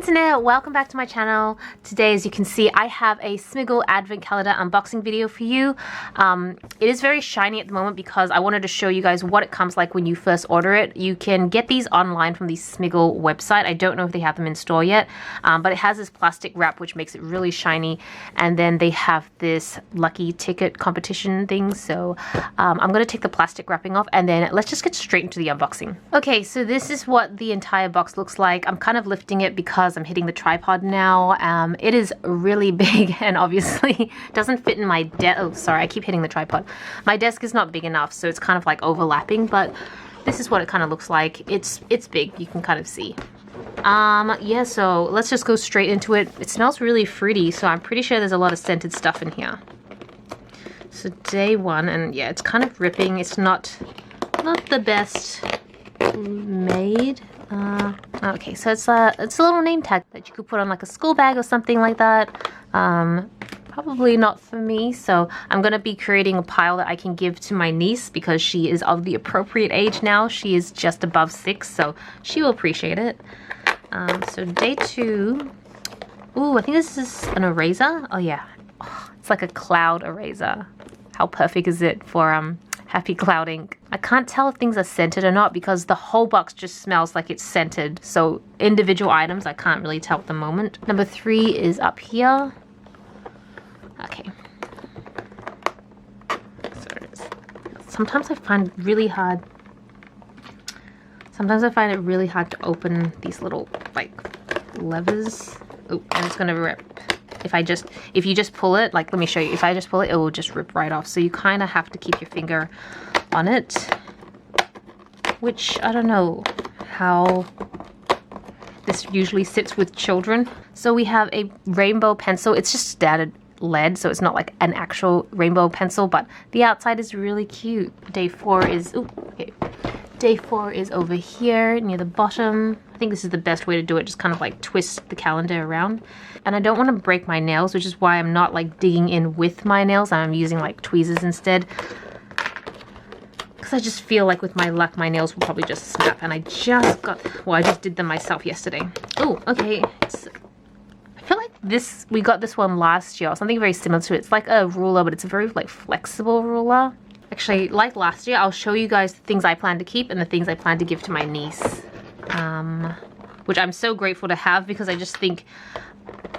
internet, welcome back to my channel. Today, as you can see, I have a Smiggle advent calendar unboxing video for you. It is very shiny at the moment because I wanted to show you guys what it comes like when you first order it. You can get these online from the Smiggle website. I don't know if they have them in store yet, but it has this plastic wrap which makes it really shiny, and then they have this lucky ticket competition thing. So I'm going to take the plastic wrapping off and then let's just get straight into the unboxing. Okay, so this is what the entire box looks like. I'm kind of lifting it because I'm hitting the tripod now. It is really big and obviously doesn't fit in my desk. Oh, sorry, I keep hitting the tripod. My desk is not big enough, so it's kind of like overlapping, but this is what it kind of looks like. It's big, you can kind of see. Yeah, so let's just go straight into it. It smells really fruity, so I'm pretty sure there's a lot of scented stuff in here. So day one, and yeah, it's kind of ripping. It's not the best made. Okay, so it's a little name tag that you could put on like a school bag or something like that. Probably not for me, so I'm gonna be creating a pile that I can give to my niece because she is of the appropriate age now. She is just above 6, so she will appreciate it. So day 2. Ooh, I think this is an eraser. Oh yeah, oh, it's like a cloud eraser. How perfect is it for happy cloud ink? I can't tell if things are scented or not because the whole box just smells like it's scented. So individual items I can't really tell at the moment. Number 3 is up here. Okay. So sometimes I find it really hard. Sometimes I find it really hard to open these little like levers. Oh, and it's gonna rip. If you just pull it, like let me show you, if I just pull it, it will just rip right off. So you kind of have to keep your finger on it, which I don't know how this usually sits with children. So we have a rainbow pencil. It's just standard lead, so it's not like an actual rainbow pencil, but the outside is really cute. Day 4 is, ooh, okay. Day 4 is over here near the bottom. I think this is the best way to do it, just kind of like twist the calendar around. And I don't want to break my nails, which is why I'm not like digging in with my nails. I'm using like tweezers instead. Because I just feel like with my luck, my nails will probably just snap. And I just did them myself yesterday. Oh, okay. I feel like we got this one last year or something very similar to it. It's like a ruler, but it's a very like flexible ruler. Actually, like last year, I'll show you guys the things I plan to keep and the things I plan to give to my niece. Which I'm so grateful to have because I just think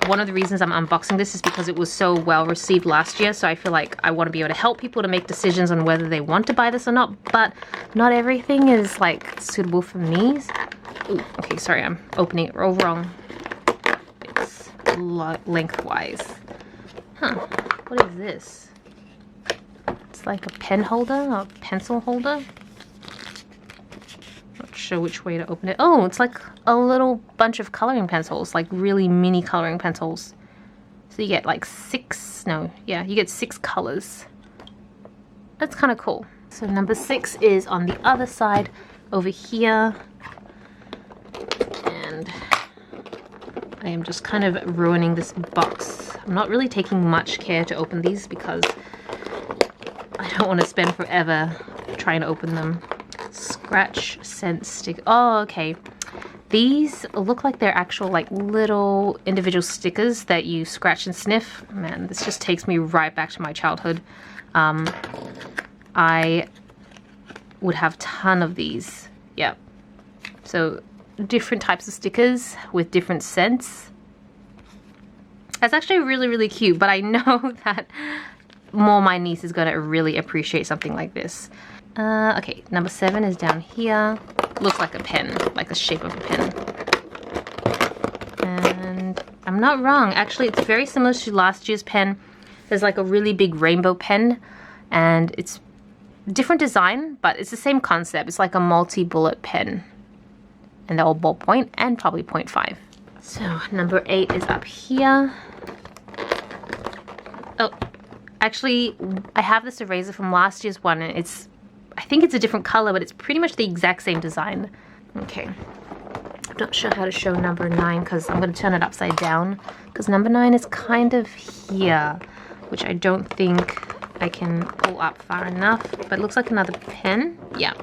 one of the reasons I'm unboxing this is because it was so well received last year. So I feel like I want to be able to help people to make decisions on whether they want to buy this or not. But not everything is like suitable for me. Ooh, okay, sorry, I'm opening it all wrong. It's lengthwise. Huh, what is this? It's like a pen holder or a pencil holder. Not sure which way to open it. Oh, it's like a little bunch of coloring pencils, like really mini coloring pencils. So you get like you get 6 colors. That's kind of cool. So number 6 is on the other side over here. And I am just kind of ruining this box. I'm not really taking much care to open these because I don't want to spend forever trying to open them. Scratch scent stick. Oh, okay. These look like they're actual like little individual stickers that you scratch and sniff. Man, this just takes me right back to my childhood. I would have a ton of these. Yeah. So different types of stickers with different scents. That's actually really, really cute, but I know that my niece is going to really appreciate something like this. Okay, number 7 is down here. Looks like a pen, like the shape of a pen. And I'm not wrong, actually it's very similar to last year's pen. There's like a really big rainbow pen and it's different design, but it's the same concept. It's like a multi-bullet pen. And they're all ballpoint and probably 0.5. So number 8 is up here. Oh, actually I have this eraser from last year's one and I think it's a different color, but it's pretty much the exact same design. Okay, I'm not sure how to show number 9 because I'm going to turn it upside down because number 9 is kind of here, which I don't think I can pull up far enough, but it looks like another pen. Yeah,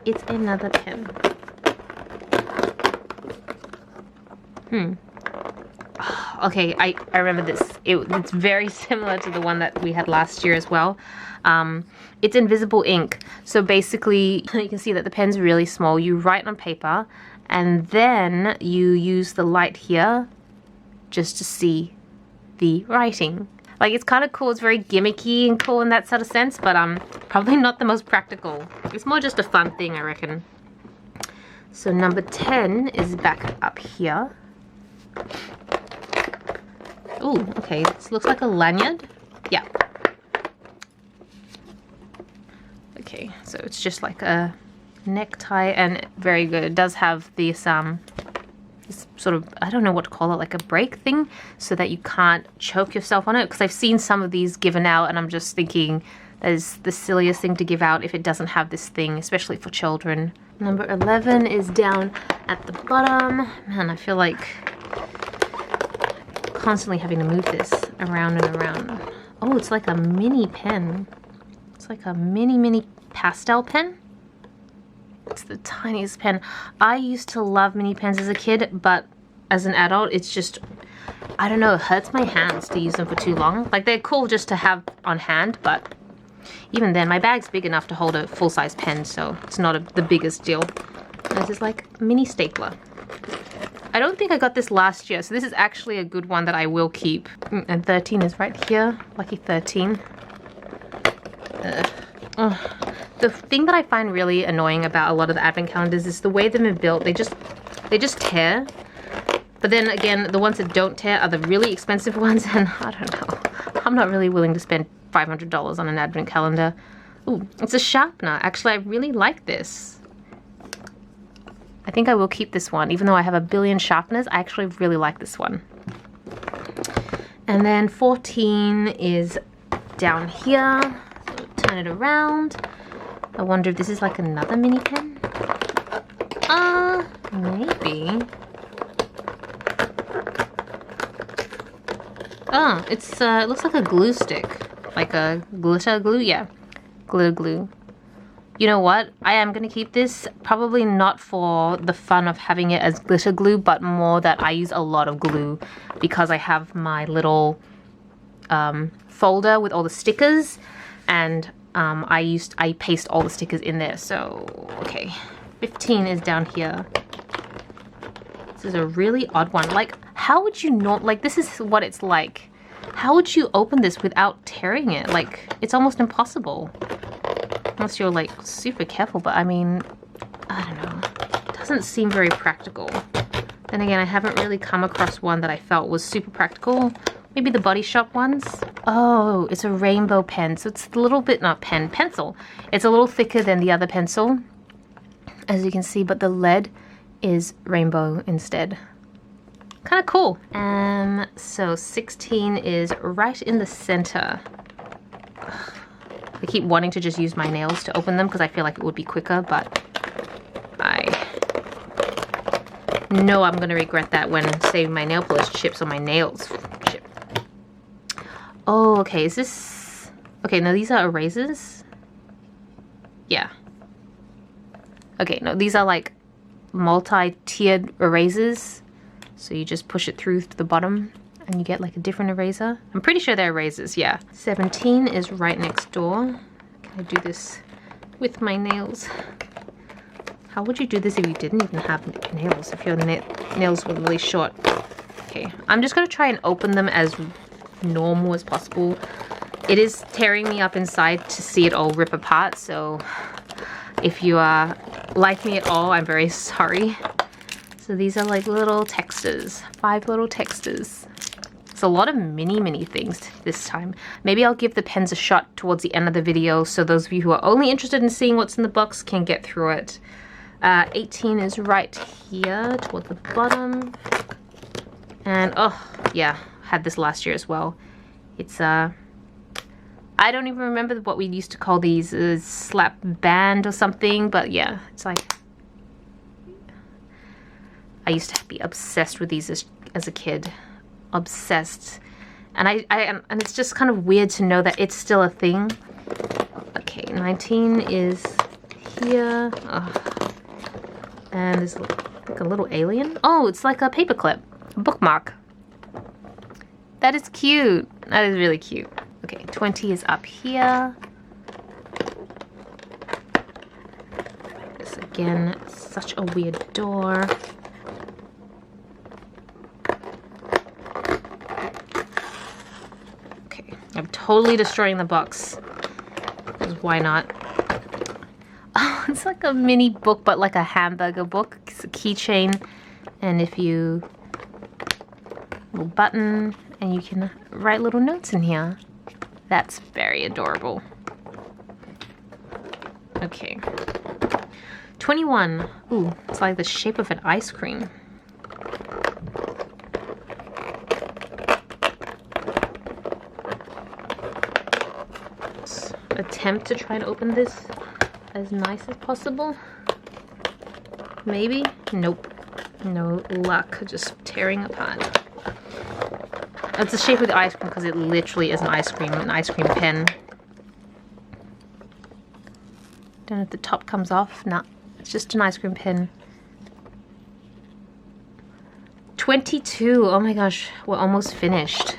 it's another pen. Okay, I remember this. It's very similar to the one that we had last year as well. It's invisible ink. So basically, you can see that the pen's really small. You write on paper, and then you use the light here just to see the writing. Like, it's kind of cool. It's very gimmicky and cool in that sort of sense, but probably not the most practical. It's more just a fun thing, I reckon. So number 10 is back up here. Oh, okay, this looks like a lanyard. Yeah. Okay, so it's just like a necktie, and very good. It does have this, this sort of, I don't know what to call it, like a break thing, so that you can't choke yourself on it, because I've seen some of these given out, and I'm just thinking that is the silliest thing to give out if it doesn't have this thing, especially for children. Number 11 is down at the bottom. Man, I feel like constantly having to move this around and around. Oh, it's like a mini pen. It's like a mini pastel pen. It's the tiniest pen. I used to love mini pens as a kid, but as an adult, it's just, I don't know, it hurts my hands to use them for too long. Like, they're cool just to have on hand, but even then, my bag's big enough to hold a full-size pen, so it's not the biggest deal. This is like mini stapler. I don't think I got this last year, so this is actually a good one that I will keep. And 13 is right here. Lucky 13. The thing that I find really annoying about a lot of the advent calendars is the way they're built. They just tear. But then again, the ones that don't tear are the really expensive ones, and I don't know. I'm not really willing to spend $500 on an advent calendar. Ooh, it's a sharpener. Actually, I really like this. I think I will keep this one. Even though I have a billion sharpeners, I actually really like this one. And then 14 is down here. So turn it around. I wonder if this is like another mini pen. Maybe. Oh, it looks like a glue stick. Like a glitter glue? Yeah, glitter glue. You know what? I am going to keep this, probably not for the fun of having it as glitter glue, but more that I use a lot of glue because I have my little folder with all the stickers, and I paste all the stickers in there. So, okay. 15 is down here. This is a really odd one. Like, how would you not, like, this is what it's like. How would you open this without tearing it? Like, it's almost impossible. Unless you're like super careful, but I mean, I don't know. It doesn't seem very practical. Then again, I haven't really come across one that I felt was super practical. Maybe the Body Shop ones. Oh, it's a rainbow pen. So it's a little bit, not pen, pencil. It's a little thicker than the other pencil, as you can see, but the lead is rainbow instead. Kind of cool. So 16 is right in the center. I keep wanting to just use my nails to open them because I feel like it would be quicker, but I know I'm going to regret that when, say, my nail polish chips or my nails chip. Oh, okay, is this... Okay, no, these are erasers? Yeah. Okay, no, these are like multi-tiered erasers. So you just push it through to the bottom and you get like a different eraser. I'm pretty sure they're erasers, yeah. 17 is right next door. Can I do this with my nails? How would you do this if you didn't even have nails, if your nails were really short? Okay, I'm just gonna try and open them as normal as possible. It is tearing me up inside to see it all rip apart, so if you are like me at all, I'm very sorry. So these are like little texters, 5 little texters. It's a lot of mini things this time. Maybe I'll give the pens a shot towards the end of the video so those of you who are only interested in seeing what's in the box can get through it. 18 is right here toward the bottom. And oh yeah, had this last year as well. It's I don't even remember what we used to call these, slap band or something, but yeah, it's like, I used to be obsessed with these as a kid. Obsessed. And and it's just kind of weird to know that it's still a thing. Okay, 19 is here. Oh. And there's like a little alien. Oh, it's like a paperclip. bookmark. That is cute. That is really cute. Okay, 20 is up here. This again, such a weird door. Okay, I'm totally destroying the box. Because why not? Oh, it's like a mini book, but like a hamburger book. It's a keychain. And if you... little button, and you can write little notes in here. That's very adorable. Okay. 21. Ooh, it's like the shape of an ice cream. Let's attempt to try and open this as nice as possible. Maybe? Nope. No luck. Just tearing apart. It's the shape of the ice cream because it literally is an ice cream pen. Don't know if the top comes off. Nah, it's just an ice cream pen. 22. Oh my gosh, we're almost finished.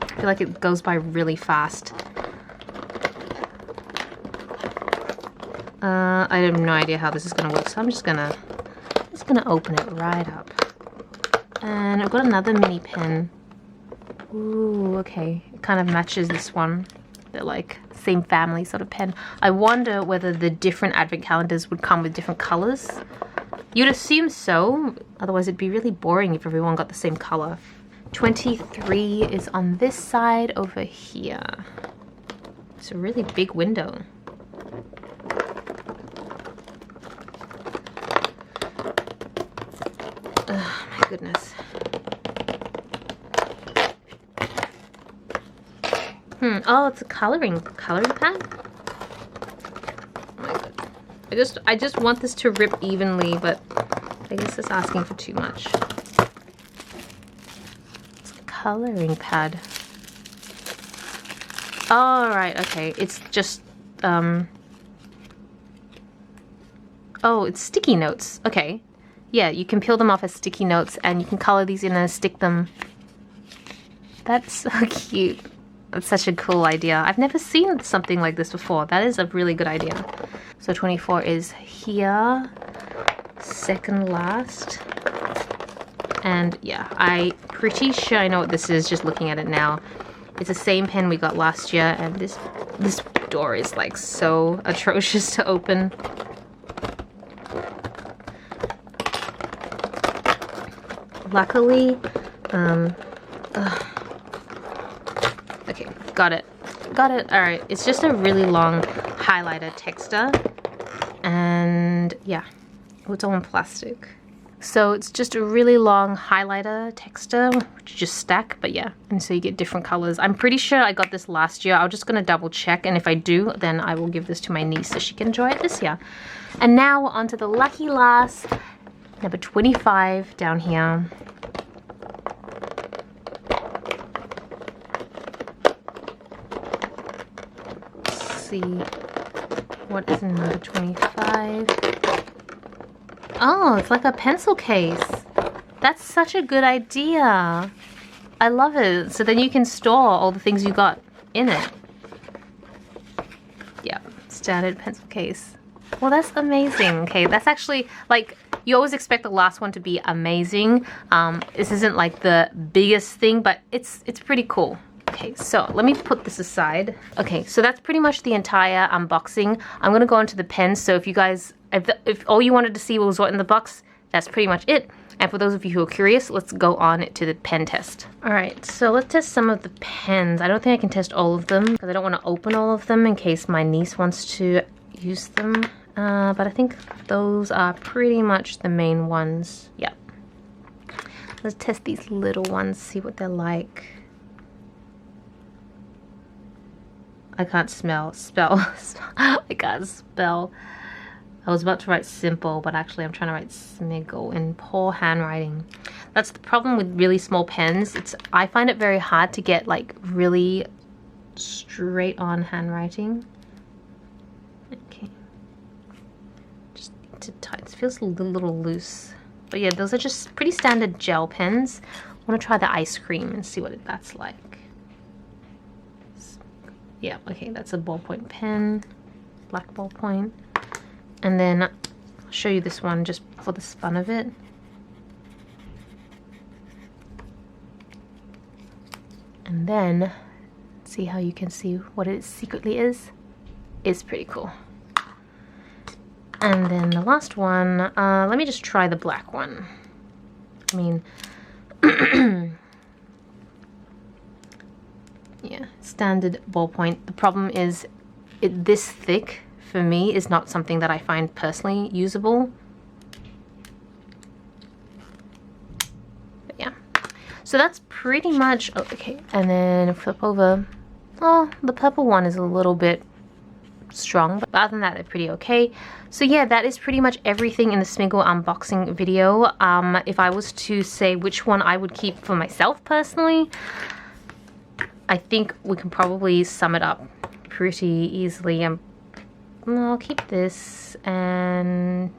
I feel like it goes by really fast. I have no idea how this is gonna work, so I'm just gonna open it right up. And I've got another mini pen. Ooh, okay. It kind of matches this one. They're like same family sort of pen. I wonder whether the different advent calendars would come with different colors. You'd assume so. Otherwise it'd be really boring if everyone got the same color. 23 is on this side over here. It's a really big window. Oh my goodness. Oh, it's a coloring pad. Oh my god. I just want this to rip evenly, but I guess it's asking for too much. It's a coloring pad. Oh, right, okay. It's just oh, it's sticky notes. Okay. Yeah, you can peel them off as sticky notes and you can color these in and stick them. That's so cute. That's such a cool idea. I've never seen something like this before. That is a really good idea. So 24 is here. Second last. And yeah, I'm pretty sure I know what this is just looking at it now. It's the same pen we got last year, and this door is like so atrocious to open. Luckily, okay, got it. Alright, it's just a really long highlighter texter. And yeah, it's all in plastic. So it's just a really long highlighter texter, which you just stack, but yeah, and so you get different colors. I'm pretty sure I got this last year. I'm just gonna double check, and if I do, then I will give this to my niece so she can enjoy it this year. And now we're on to the lucky last, number 25 down here. See what is in number 25. Oh, it's like a pencil case. That's such a good idea. I love it. So then you can store all the things you got in it. Yeah, standard pencil case. Well, that's amazing. Okay, that's actually like, you always expect the last one to be amazing. This isn't like the biggest thing, but it's pretty cool. Okay, so let me put this aside. Okay, so that's pretty much the entire unboxing. I'm gonna go into the pens, so if you guys, if all you wanted to see was what in the box, that's pretty much it. And for those of you who are curious, let's go on to the pen test. Alright, so let's test some of the pens. I don't think I can test all of them, because I don't want to open all of them in case my niece wants to use them. But I think those are pretty much the main ones. Yeah. Let's test these little ones, see what they're like. I can't spell. I can't spell. I was about to write simple, but actually I'm trying to write Smiggle in poor handwriting. That's the problem with really small pens. I find it very hard to get like really straight on handwriting. Okay. Just need to tighten. It feels a little loose. But yeah, those are just pretty standard gel pens. I want to try the ice cream and see what that's like. Yeah, okay, that's a ballpoint pen, black ballpoint. And then I'll show you this one just for the fun of it. And then see how you can see what it secretly is. It's pretty cool. And then the last one, let me just try the black one. I mean, yeah, standard ballpoint. The problem is this thick for me is not something that I find personally usable. But yeah, so that's pretty much, oh, okay. And then flip over. Oh, the purple one is a little bit strong, but other than that, they're pretty okay. So yeah, that is pretty much everything in the Smiggle unboxing video. If I was to say which one I would keep for myself personally, I think we can probably sum it up pretty easily. I'll keep this, and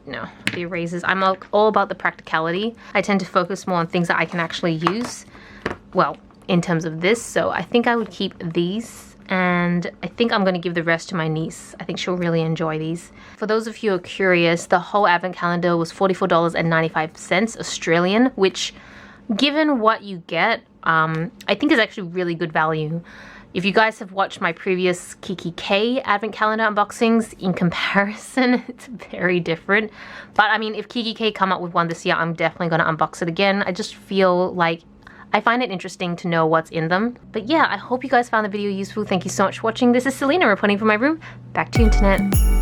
no, the erasers. I'm all about the practicality. I tend to focus more on things that I can actually use, well, in terms of this. So I think I would keep these, and I think I'm going to give the rest to my niece. I think she'll really enjoy these. For those of you who are curious, the whole advent calendar was $44.95 Australian, which, given what you get, I think is actually really good value. If you guys have watched my previous Kiki K advent calendar unboxings, in comparison, it's very different. But I mean, if Kiki K come up with one this year, I'm definitely going to unbox it again. I just feel like I find it interesting to know what's in them. But yeah, I hope you guys found the video useful. Thank you so much for watching. This is Celina reporting from my room. Back to you, internet.